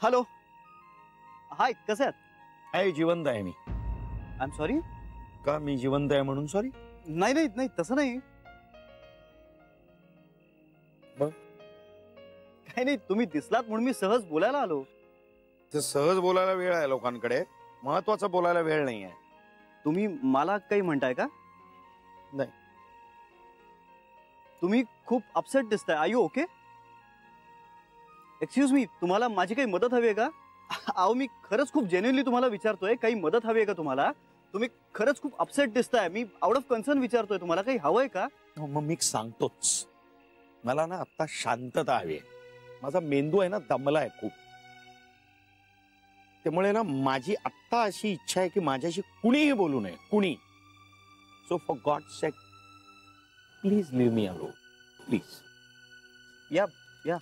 Hello, हाय, कसे आहात? आहे, जिवंत आहे मी. I am sorry. का मी जिवंत आहे म्हणून सॉरी? नाही नाही नाही, तसं नाही. मग काही नाही, तुम्ही दिसलात म्हणून मी सहज बोलायला आलो. ते सहज बोलायला वेळ आहे लोकांकडे, महत्वाचं बोलायला वेळ नाही आहे. तुम्ही मला काही म्हणताय का? नाही. तुम्ही खूप अपसेट दिसताय. Are you okay? Excuse me, तुम्हाला माझी काही मदत हवी आहे का? अहो, मी खरंच खूप जेन्युइनली तुम्हाला विचारतोय, काही मदत हवी आहे का तुम्हाला? तुम्ही खरंच खूप अपसेट दिसताय. मी आउट ऑफ कन्सर्न विचारतोय, तुम्हाला काही हवंय का? मग मी सांगतोच, मला ना आता शांतता हवी आहे. माझा मेंदू आहे ना दमला आहे खूप. त्यामुळे ना माझी आत्ता अशी इच्छा आहे की माझ्याशी कुणीही बोलू नये, कुणी. So for god sake please leave me alone, please. या या.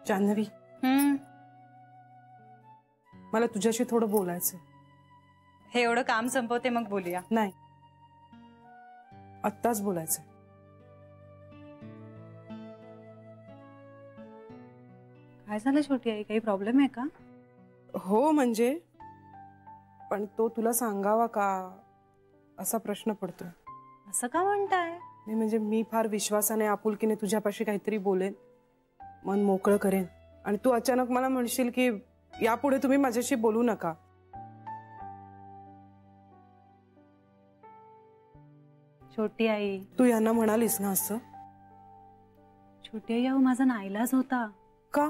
जान्हवी, मला तुझ्याशी थोडं बोलायचं. हे एवढं काम संपवते मग बोलूया. नाही, आत्ताच बोलायचं. काय झालं छोटी आई, काही प्रॉब्लेम आहे का? हो म्हणजे, पण तो तुला सांगावा का असा प्रश्न पडतो. असं का म्हणताय? नाही म्हणजे मी फार विश्वासाने आपुलकीने तुझ्यापाशी काहीतरी बोलेन, मन मोकळं करेन, आणि तू अचानक मला म्हणशील की यापुढे तुम्ही माझ्याशी बोलू नका. छोटी आई, तू यांना म्हणालीस ना असं? छोटी आई, अहो माझा नाईलाज होता. का?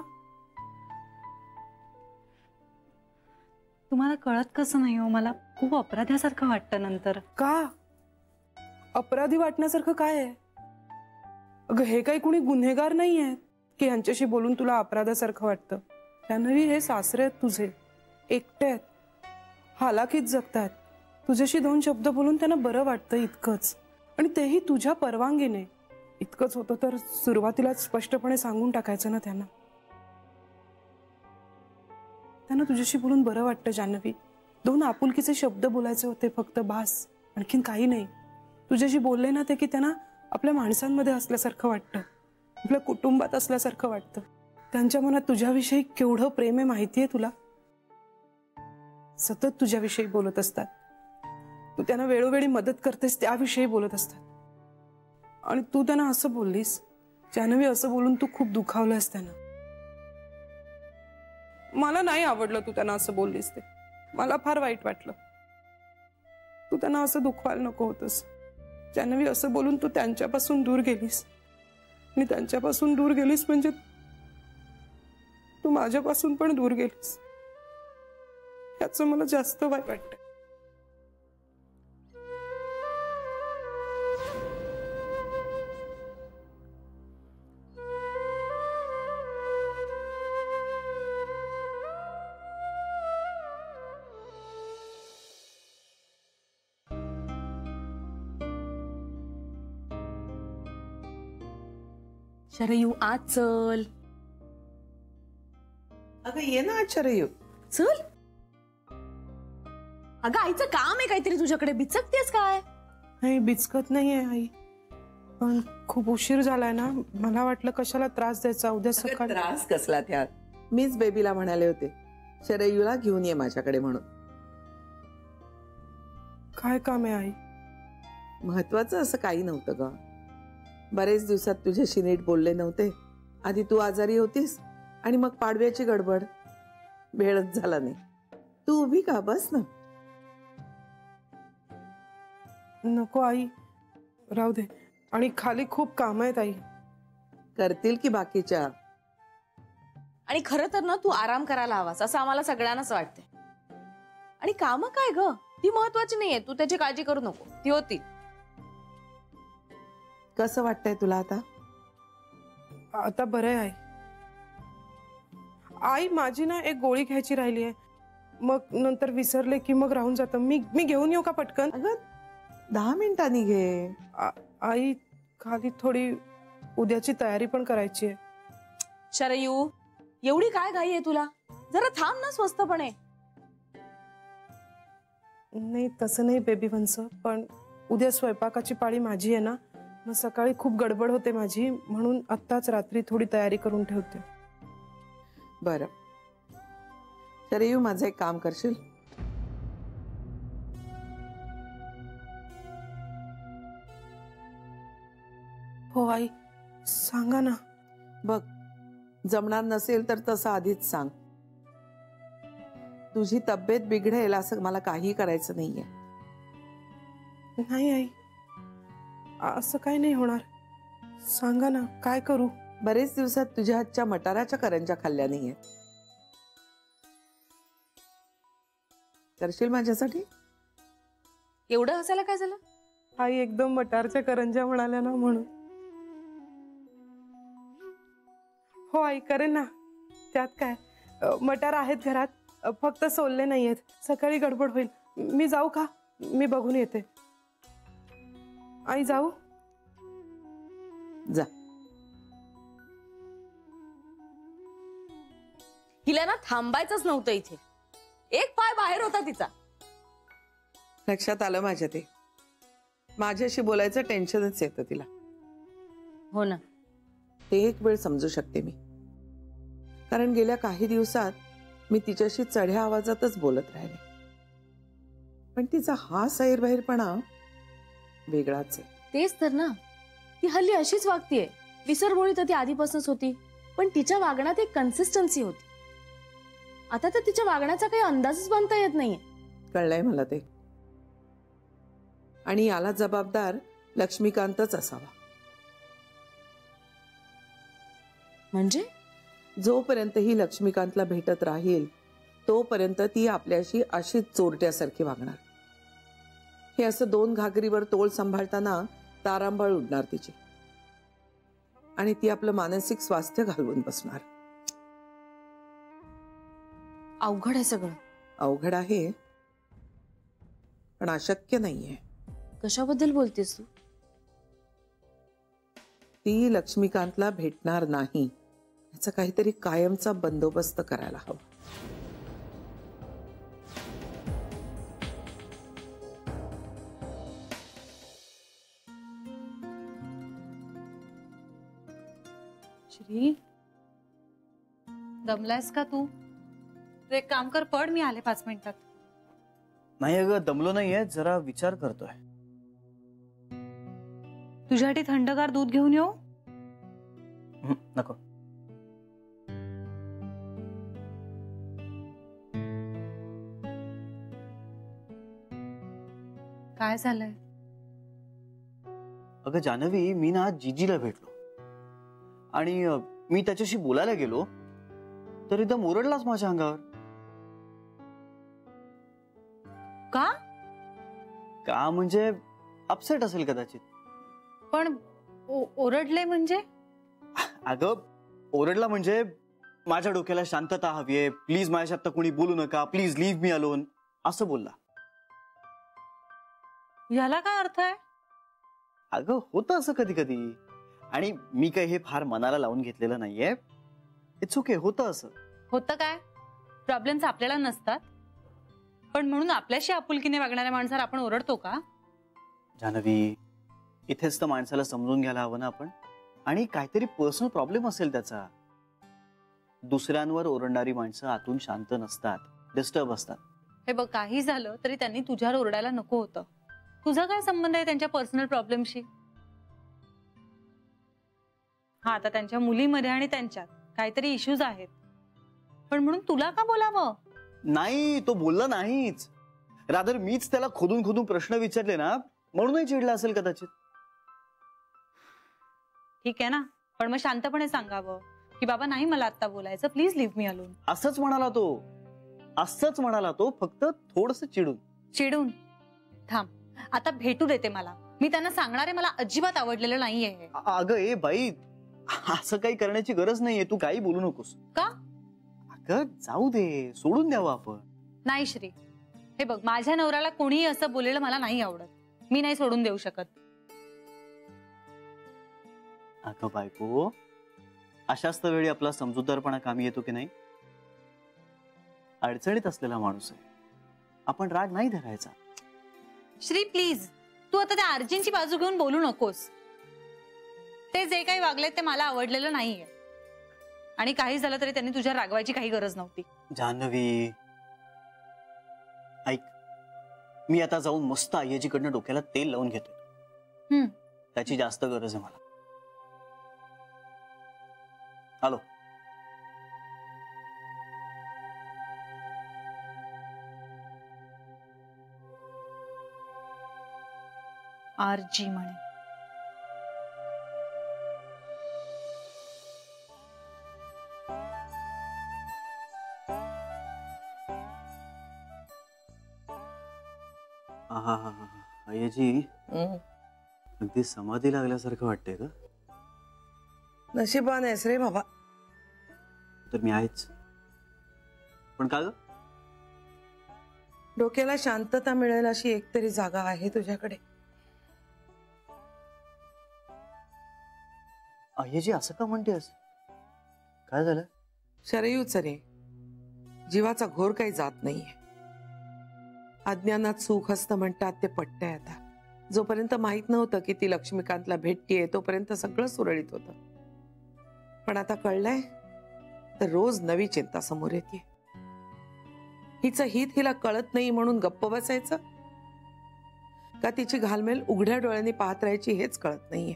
तुम्हाला कळत कसं नाही हो, मला खूप अपराध्यासारखं वाटतं नंतर. का? अपराधी वाटण्यासारखं काय आहे? अगं हे काही कुणी गुन्हेगार नाही आहेत की ह्यांच्याशी बोलून तुला अपराधासारखं वाटतं. जान्हवी, हे सासरे आहेत तुझे, एकटे आहेत, हालाकीत जगतात. तुझ्याशी दोन शब्द बोलून त्यांना बरं वाटतं इतकंच, आणि तेही तुझ्या परवानगीने. इतकंच होतं तर सुरुवातीलाच स्पष्टपणे सांगून टाकायचं ना त्यांना. त्यांना तुझ्याशी बोलून बरं वाटतं जान्हवी. दोन आपुलकीचे शब्द बोलायचे होते फक्त, बास, आणखीन काही नाही. तुझ्याशी बोलले ना ते की त्यांना आपल्या माणसांमध्ये असल्यासारखं वाटतं, आपल्या कुटुंबात असल्यासारखं वाटतं. त्यांच्या मनात तुझ्याविषयी केवढं प्रेम आहे माहितीये तुला. सतत तुझ्याविषयी बोलत असतात. तू त्यांना वेळोवेळी मदत करतेस त्याविषयी बोलत असतात, आणि तू त्यांना असं बोललीस. जान्हवी, असं बोलून तू खूप दुखावलंस त्यांना. मला नाही आवडलं तू त्यांना असं बोललीस ते. मला फार वाईट वाटलं. तू त्यांना असं दुखवायला नको होतंस. जान्हवी, असं बोलून तू त्यांच्यापासून दूर गेलीस, आणि त्यांच्यापासून दूर गेलीस म्हणजे तू माझ्यापासून पण दूर गेलीस. याचं मला जास्त वाईट वाटतं. शरयू, आज चल. अगं ये ना आज शरयू. चल. अगं आईचं काम आहे काहीतरी तुझ्याकडे, बिचकतेस काय? नाही, बिचकत नाहीये आई, पण खूप उशीर झालाय ना, मला वाटलं कशाला त्रास द्यायचा. उद्या सकाळी. त्रास कसला त्यात? मीच बेबीला म्हणाले होते शरयूला घेऊन ये माझ्याकडे म्हणून. काय काम आहे आई? महत्वाचं असं काही नव्हतं ग. बरेच दिवसात तुझ्याशी नीट बोलले नव्हते. आधी तू आजारी होतीस, आणि मग पाडव्याची गडबड, वेळच झाला नाही. तू उभी का, बस ना. नको आई, राहू दे. आणि खाली खूप काम आहेत आई. करतील की बाकीच्या. आणि खरं तर ना तू आराम करायला हवास असं आम्हाला सगळ्यांनाच वाटतंय. आणि काम काय ग, ती महत्वाची नाहीये, तू त्याची काळजी करू नको, ती होती. कसं वाटतंय तुला आता? आता बरं आहे आई. आई, माझी ना एक गोळी घ्यायची राहिली आहे, मग नंतर विसरले की मग राहून जातं. मी घेऊन येऊ का पटकन? अगं 10 मिनिटांनी घे. आई, खाली थोडी उद्याची तयारी पण करायची आहे. नाही तसं नाही बेबी वंस, पण उद्या स्वयंपाकाची पाळी माझी आहे ना, मग सकाळी खूप गडबड होते माझी, म्हणून आत्ताच रात्री थोडी तयारी करून ठेवते. बरं, तर येऊ माझं एक काम करशील? हो आई, सांगा ना. बघ, जमणार नसेल तर तसं आधीच सांग. तुझी तब्येत बिघडेल असं मला काही करायचं नाहीये. नाही आई, असं काही नाही होणार. सांगा ना, काय करू? बरेच दिवसात तुझ्या हातच्या मटाराच्या करंज्या खाल्ल्या नाहीये. करशील माझ्यासाठी? एवढं हसायला काय झालं? आई एकदम मटारच्या करंज्या म्हणाल्या ना म्हणून. हो आई, करेन ना. त्यात काय, मटार आहेत घरात, फक्त सोलले नाहीयेत. सकाळी गडबड होईल. मी जाऊ का? मी बघून येते. आई जाऊ? जा. हिला ना थांबायचंच नव्हतं इथे. एक पाय बाहेर होता तिचा. लक्षात आलं माझ्या ते. माझ्याशी बोलायचं टेन्शनच येतं तिला. हो ना. ते एक वेळ समजू शकते मी, कारण गेल्या काही दिवसात मी तिच्याशी चढ्या आवाजातच बोलत राहिले. पण तिचा हा सैरबैरपणा वेगळाच आहे. तेच तर ना, ती हल्ली अशीच वागतीये. विसरबोळी तर ती आधीपासूनच होती, पण तिच्या वागण्यात एक कन्सिस्टन्सी होती. आता तर तिच्या वागण्याचा काही अंदाजच बांधता येत नाहीये. कळलंय मला ते. आणि याला जबाबदार लक्ष्मीकांतच असावा. म्हणजे जोपर्यंत ही लक्ष्मीकांतला भेटत राहील तोपर्यंत ती आपल्याशी अशीच चोरट्यासारखी वागणार. हे असं दोन घागरीवर तोल सांभाळताना तारांबळ उडणार तिची, आणि ती आपलं मानसिक स्वास्थ्य घालवून बसणार. अवघड आहे सगळं. अवघड आहे, पण अशक्य नाहीये. कशाबद्दल बोलतेस तू? ती लक्ष्मीकांतला भेटणार नाही याचा काहीतरी कायमचा बंदोबस्त करायला हवा. श्री, दमलायस का तू? तू एक काम कर, पड, मी आले 5 मिनिटात. नाही अगं, दमलो नाहीये, जरा विचार करतोय. तुझ्यासाठी थंडगार दूध घेऊन येऊ? नको. काय झालंय? अगं जानवी, मी ना जीजीला भेटलो आणि मी त्याच्याशी बोलायला गेलो तर एकदम ओरडलाच माझ्या अंगावर. का? का म्हणजे अपसेट असेल कदाचित. पण ओरडले म्हणजे? अगं ओरडला म्हणजे माझ्या डोक्याला शांतता हवीये, प्लीज माझ्या आता कोणी बोलू नका, प्लीज लीव्ह मी अलोन, असं बोलला. याला काय अर्थ आहे? अगं होतं असं कधी कधी, आणि मी काही हे फार मनाला लावून घेतलेलं नाहीये. इट्स ओके, होतं असं. होतं काय? प्रॉब्लेम्स आपल्याला नसतात, पण म्हणून आपल्याशी आपुलकीने वागणाऱ्या माणसाला आपण ओरडतो का? जानवी, इथेच तर माणसाला समजून घ्यायला हवं ना आपण. आणि काहीतरी पर्सनल प्रॉब्लेम असेल त्याचा. दुसऱ्यांवर ओरडणारी माणसं आतून शांत नसतात, डिस्टर्ब असतात. हे बघ, काही झालं तरी त्यांनी तुझ्यावर ओरडायला नको होतं. तुझा काय संबंध आहे त्यांच्या पर्सनल प्रॉब्लेमशी? हा, आता त्यांच्या मुलीमध्ये आणि त्यांच्यात काहीतरी इश्यूज आहेत, पण म्हणून तुला का बोलावं? नाही, तो बोलला नाहीच. रादर मीच त्याला खोदून खोदून प्रश्न विचारले ना, म्हणूनही चिडला असेल कदाचित. ठीक आहे ना, पण मग शांतपणे सांगावं की बाबा नाही मला आता बोलायचं, प्लीज लिव्ह मी अलोन. असंच म्हणाला तो, असंच म्हणाला तो, फक्त थोडस चिडून. चिडून? थांब, आता भेटू देते मला. मी त्यांना सांगणार आहे मला अजिबात आवडलेलं नाहीये. अगं ए बाई, असं काही करण्याची गरज नाहीये, तू काही बोलू नकोस. का? अगं जाऊ दे, सोडून द्यावं आपण. नाही श्री, हे बघ, माझ्या नवऱ्याला कोणीही असं बोललेलं मला नाही आवडत. मी नाही सोडून देऊ शकत. अगं बायको, अशाच तर वेळी आपला समजूतदारपणा कामी येतो की नाही. अडचणीत असलेला माणूस आहे, आपण राग नाही धरायचा. श्री प्लीज, तू आता त्या आर्जींची बाजू घेऊन बोलू नकोस. ते जे काही वागले ते मला आवडलेलं नाहीये, आणि काही झालं तरी त्यांनी तुझ्या रागवायची काही गरज नव्हती. जान्हवी ऐक, मी आता जाऊन मस्त आईजीकडनं डोक्याला तेल लावून घेतो. त्याची जास्त गरज आहे मला. हॅलो. आरजी म्हणे. आईजी अगदी समाधी लागल्यासारखं वाटतंय का? नशिबान आहेस रे बाबा. तर मी आहेच, पण का ग? डोक्याला शांतता मिळेल अशी एकतरी जागा आहे तुझ्याकडे. आईजी असं का म्हणतेस? काय झालं? शरयूच रे, जीवाचा घोर काही जात नाहीये. अज्ञानात सुख असतं म्हणतात ते पटतंय आता. जोपर्यंत माहित नव्हतं की ती लक्ष्मीकांतला भेटतीये तोपर्यंत सगळं सुरळीत होतं. पण आता कळलंय तर रोज नवी चिंता समोर येते. हिचं हित हिला कळत नाही म्हणून गप्प बसायचं का तिची घालमेल उघड्या डोळ्यांनी पाहत राहायची हेच कळत नाहीये.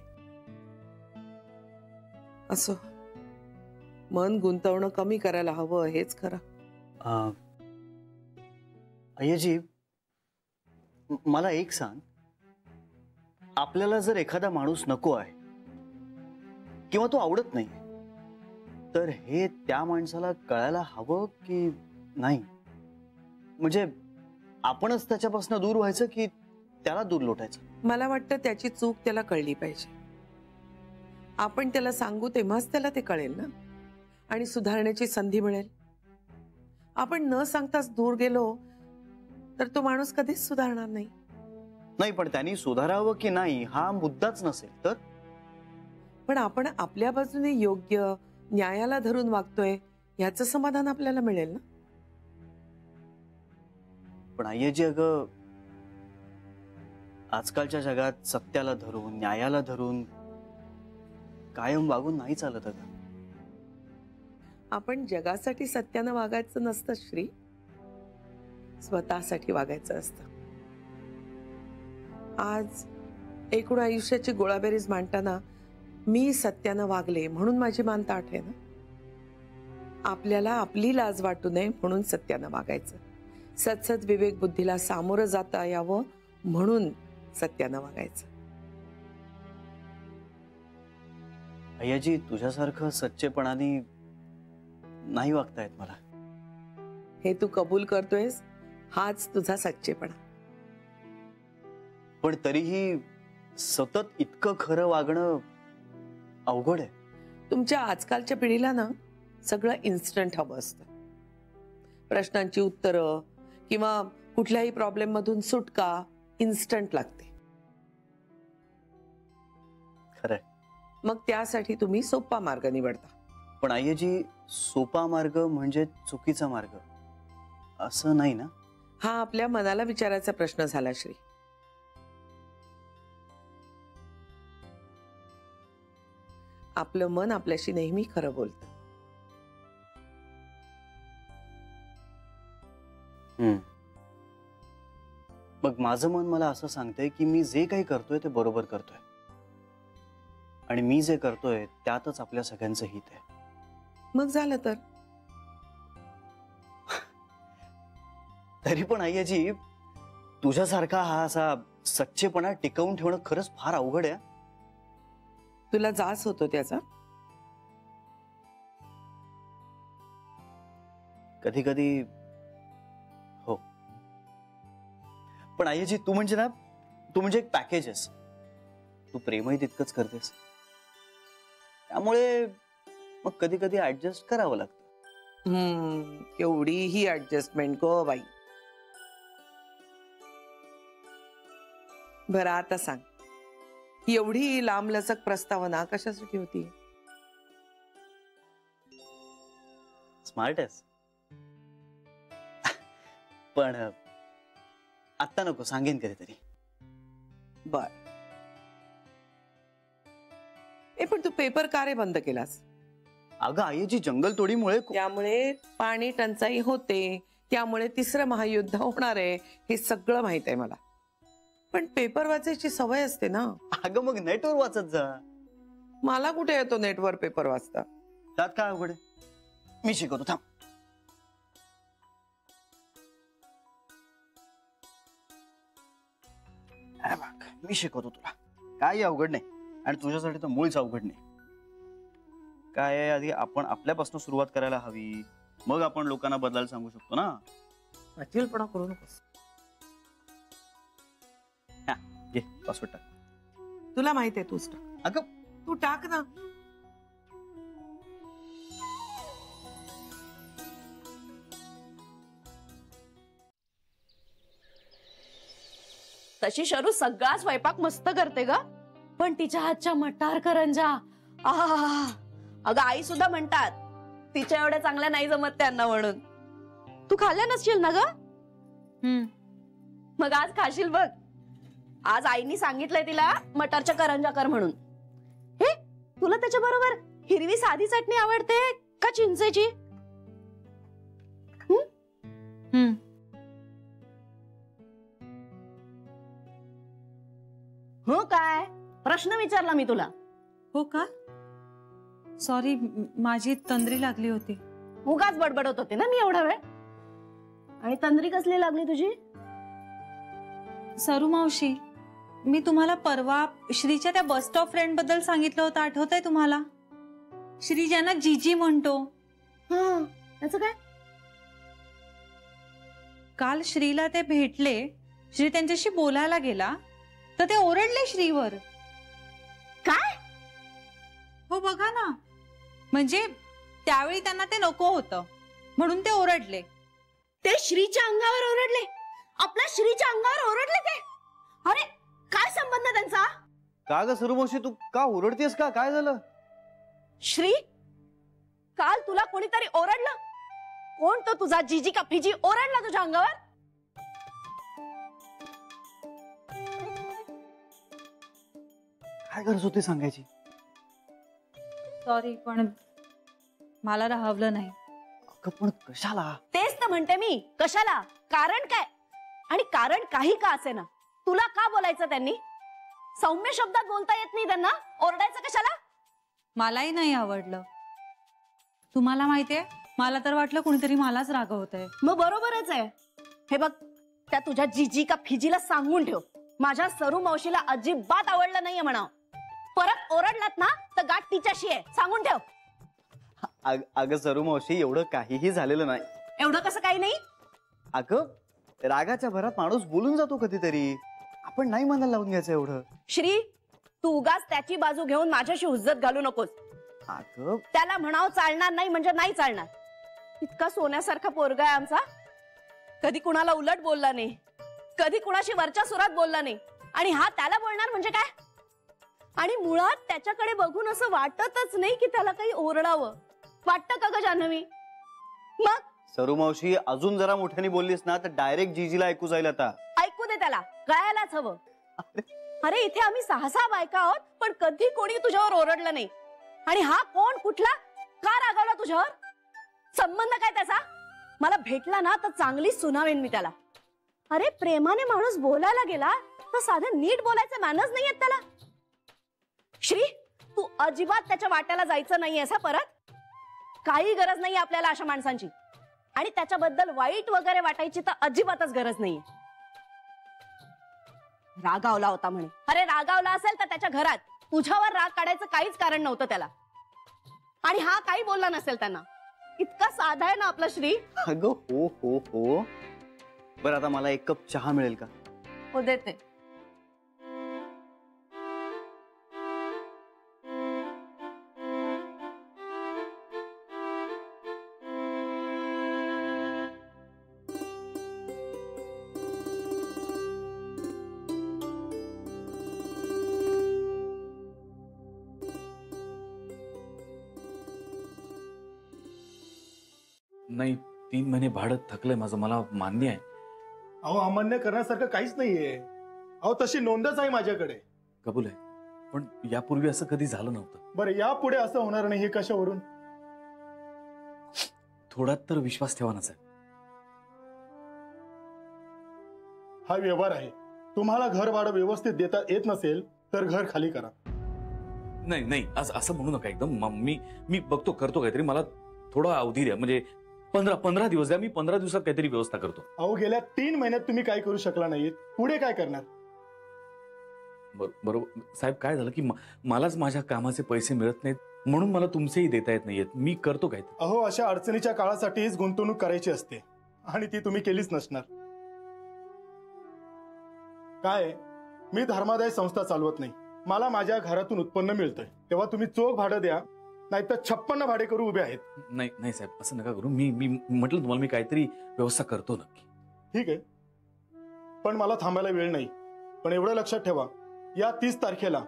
असो, मन गुंतवणं कमी करायला हवं हेच खरं. आईजी मला एक सांग, आपल्याला जर एखादा माणूस नको आहे किंवा तो आवडत नाही, तर हे त्या माणसाला कळायला हवं की नाही? म्हणजे आपणच त्याच्यापासून दूर व्हायचं की त्याला दूर लोटायचं? मला वाटतं त्याची चूक त्याला कळली पाहिजे. आपण त्याला सांगू तेव्हाच त्याला ते कळेल ना, आणि सुधारण्याची संधी मिळेल. आपण न सांगताच दूर गेलो तर तो माणूस कधीच सुधारणार नाही. नाही, पण त्यांनी सुधारावं की नाही हा मुद्दाच नसेल तर? पण आपण आपल्या बाजूने योग्य न्यायाला धरून वागतोय याचं समाधान आपल्याला मिळेल ना. पण आईजी अगं, आजकालच्या जगात सत्याला धरून न्यायाला धरून कायम वागून नाही चालत अगं. आपण जगासाठी सत्यानं वागायचं नसतं श्री, स्वतःसाठी वागायचं असतं. आज एकूण आयुष्याची गोळाबेरीज मांडताना मी सत्यानं वागले म्हणून माझी मान ताठ आहे ना. आपल्याला आपली लाज वाटू नये म्हणून सत्यानं वागायचं. सत्सद विवेक बुद्धीला सामोरं जाता यावं म्हणून सत्यानं वागायचं. आईजी तुझ्यासारखं सच्चेपणाने नाही वागता येत मला. हे तू कबूल करतोयस, हाच तुझा सच्चेपणा. पण तरीही सतत इतकं खरं वागणं अवघड आहे. तुमच्या आजकालच्या पिढीला ना सगळं इन्स्टंट हवं असतं. प्रश्नांची उत्तरं किंवा कुठल्याही प्रॉब्लेम मधून सुटका इन्स्टंट लागते. खरंय. मग त्यासाठी तुम्ही सोपा मार्ग निवडता. पण आईजी, सोपा मार्ग म्हणजे चुकीचा मार्ग असं नाही ना? हा आपल्या मनाला विचारायचा प्रश्न झाला श्री. आपलं मन आपल्याशी नेहमी खरं बोलतं. मग माझं मन मला असं सांगतंय की मी जे काही करतोय ते बरोबर करतोय, आणि मी जे करतोय त्यातच आपल्या सगळ्यांचं हित आहे. मग झालं तर. तरी पण आईजी, तुझ्यासारखा हा असा सच्चेपणा टिकवून ठेवणं खरंच फार अवघड आहे. तुला जास होतो त्याचा? कधी कधी हो. पण आईजी, तू म्हणजे ना, तू म्हणजे एक पॅकेज आहेस. तू प्रेमही तितकंच करतेस, त्यामुळे मग कधी कधी ऍडजस्ट करावं लागतं. केवढी ही ऍडजस्टमेंट गो बाई. बरं आता सांग, एवढी लांबलचक प्रस्तावना कशासाठी होती? स्मार्ट आहेस. पण आत्ता नको, सांगेन कधीतरी. बर. पण तू पेपर का रे बंद केलास? अगं आईची जंगल तोडीमुळे त्यामुळे पाणी टंचाई होते, त्यामुळे तिसरं महायुद्ध होणार आहे, हे सगळं माहित आहे मला. पण पेपर वाचायची सवय असते ना. अगं मग नेटवर वाचत जा. मला कुठे येतो नेटवर पेपर वाचता? त्यात काय अवघड आहे? मी शिकवतो, थांब. हे बघ, मी शिकवतो तुला. काही अवघड नाही आणि तुझ्यासाठी तर मुळीच अवघड नाही. काय आहे, आधी आपण आपल्यापासून सुरुवात करायला हवी, मग आपण लोकांना बदलायला सांगू शकतो ना. अचिलपणा करू नकोस. घे पासवर्ड टाक. तुला माहित आहे, तूच टाक. अगं तू टाक ना. तशी शरू सगळा स्वयंपाक मस्त करते ग, पण तिच्या हातच्या मटार करंजा आहा. अगं आई सुद्धा म्हणतात तिच्या एवढ्या चांगल्या नाही जमत त्यांना म्हणून. तू खाल्ल्या नसशील ना ग? मग आज खाशील बघ. आज आईनी सांगितलंय तिला मटारच्या करंजा कर म्हणून. हे तुला त्याच्या बरोबर हिरवी साधी चटणी आवडते का चिंचेची? हो काय प्रश्न विचारला मी तुला. हो का? सॉरी, माझी तंद्री लागली होती. उगाच बडबडत होते ना मी एवढा वेळ. आणि तंद्री कसली लागली तुझी? सरू मावशी, मी तुम्हाला परवा श्रीच्या त्या बस स्टॉप फ्रेंड बद्दल सांगितलं होतं, आठवतंय तुम्हाला? श्री ज्यांना जीजी म्हणतो. त्याचं काय? काल श्रीला ते भेटले. श्री त्यांच्याशी बोलायला गेला तर ते ओरडले श्रीवर. काय? हो बघा ना, म्हणजे त्यावेळी त्यांना ते नको होतं म्हणून ते ओरडले. ते श्रीच्या अंगावर ओरडले? आपल्या श्रीच्या अंगावर ओरडले ते? अरे काय संबंध त्यांचा? का ग सरू मावशी, तू का ओरडतेस का? काय झालं? श्री, काल तुला कोणीतरी ओरडलं? कोण तो तुझा जीजी का फिजी ओरडला तुझ्या अंगावर? काय गरज होती सांगायची? सॉरी, पण मला राहवलं नाही. अगं पण कशाला? तेच तर म्हणते मी, कशाला? कारण काय? आणि कारण काही का असे ना, तुला का बोलायचं त्यांनी? सौम्य शब्दात बोलता येत नाही त्यांना, ओरडायचं कशाला? मलाही नाही आवडलं. तुम्हाला माहितीये, मला तर वाटलं कुणीतरी मलाच रागवतंय. मग बरोबरच आहे. हे बघ, त्या तुझ्या जीजी का फिजीला सांगून ठेव, माझ्या सरू मावशीला अजिबात आवडलं नाहीये म्हणा. परत ओरडलात ना तर गाठ तिच्याशी आहे, सांगून ठेव. अगं सरू मावशी, एवढं काहीही झालेलं नाही. एवढं कसं काही नाही? अगं रागाच्या भरात माणूस बोलून जातो कधीतरी. आपण नाही मनाला लावून घ्यायचं एवढं. श्री, तू उगाच त्याची बाजू घेऊन माझ्याशी हुज्जत घालू नकोस. अगं त्याला म्हणावं चालणार नाही म्हणजे नाही चालणार. इतका सोन्यासारखा पोरगा आहे आमचा, कधी कुणाला उलट बोलला नाही, कधी कुणाशी वरच्या सुरात बोलला नाही, आणि हा त्याला बोलणार म्हणजे काय? आणि मुळात त्याच्याकडे बघून असं वाटतच नाही की त्याला काही ओरडावं. वाटतं का ग जान्हवी? मग सरू मावशी, अजून जरा मोठ्याने बोललीस ना तर डायरेक्ट जीजीला ऐकू जाईल. आता ऐकू दे त्याला, कळायलाच हवं. अरे इथे आम्ही 6 बायका आहोत, पण कधी कोणी तुझ्यावर ओरडलं नाही. आणि हा कोण, कुठला, का रागावला तुझ्यावर? संबंध काय त्याचा? मला भेटला ना तर चांगली सुनावेन मी त्याला. अरे प्रेमाने माणूस बोलायला गेला तर साधे नीट बोलायचे मॅनर्स नाही आहेत त्याला. श्री, तू अजिबात त्याच्या वाट्याला जायचं नाहीयेस हा परत. काही गरज नाही आपल्याला अशा माणसांची. आणि त्याच्याबद्दल वाईट वगैरे वाटायची तर अजिबातच गरज नाहीये. रागावला होता म्हणे. अरे रागावला असेल तर त्याच्या घरात. तुझ्यावर राग काढायचं काहीच कारण नव्हतं त्याला. आणि हा काही बोलला नसेल त्यांना. इतका साधा आहे ना आपला श्री. अगं हो हो हो. बरं आता मला 1 कप चहा मिळेल का? हो देते. नाही, 3 महिने भाडं थकलंय माझं, मला मान्य आहे. अहो, अमान्य करण्यासारखं काहीच नाहीये. अहो तशी नोंदच आहे माझ्याकडे. कबूल आहे, पण यापूर्वी असं कधी झालं नव्हतं. बरं यापुढे असं होणार नाही हे कशावरून? थोडा तर विश्वास ठेवा ना साहेब. हा व्यवहार आहे. तुम्हाला घर भाडं व्यवस्थित देता येत नसेल तर घर खाली करा. नाही नाही, असं म्हणू नका एकदम. मी बघतो, करतो काहीतरी. मला थोडा अवधी द्या, म्हणजे 15 दिवस द्या. मी 15 दिवसात काहीतरी व्यवस्था करतो. अहो गेल्या 3 महिन्यात तुम्ही काय करू शकला नाहीत, पुढे काय करणार? बरोबर साहेब, काय झालं की मलाच माझ्या कामाचे पैसे मिळत नाहीत, म्हणून मला तुमचेही देता येत नाहीयेत. मी करतो काहीतरी. अहो अशा अडचणीच्या काळासाठीच गुंतवणूक करायची असते आणि ती तुम्ही केलीच नसणार. काय, मी धर्मादाय संस्था चालवत नाही. मला माझ्या घरातून उत्पन्न मिळतंय, तेव्हा तुम्ही चोख भाडं द्या, नाहीतर 56 भाडे करू उभे आहेत. नाही नाही साहेब, असं नका करू. मी म्हटलं तुम्हाला, मी काहीतरी व्यवस्था करतो नक्की. ठीक आहे, पण मला थांबायला वेळ नाही. पण एवढं लक्षात ठेवा, या 30 तारखेला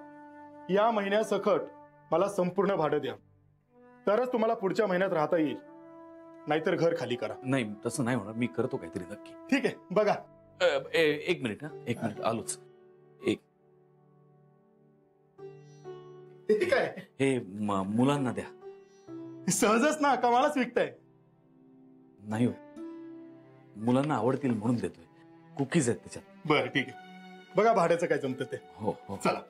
या महिन्यासकट मला संपूर्ण भाडं द्या, तरच तुम्हाला पुढच्या महिन्यात राहता येईल. नाहीतर घर खाली करा. नाही, तसं नाही होणार. मी करतो काहीतरी नक्की. ठीक आहे, बघा. एक मिनिट ना, एक मिनिट, आलोच. हे काय? हे मुलांना द्या. सहजच ना, कमालाच विकताय. नाही हो, मुलांना आवडतील म्हणून देतोय. कुकीज आहेत त्याच्यात. बरं ठीक आहे, बघा भाड्याचं काय जमतं ते. हो हो, चला.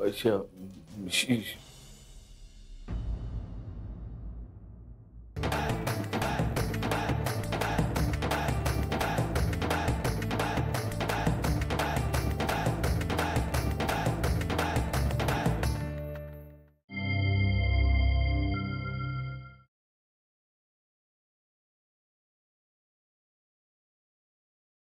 अच्छा,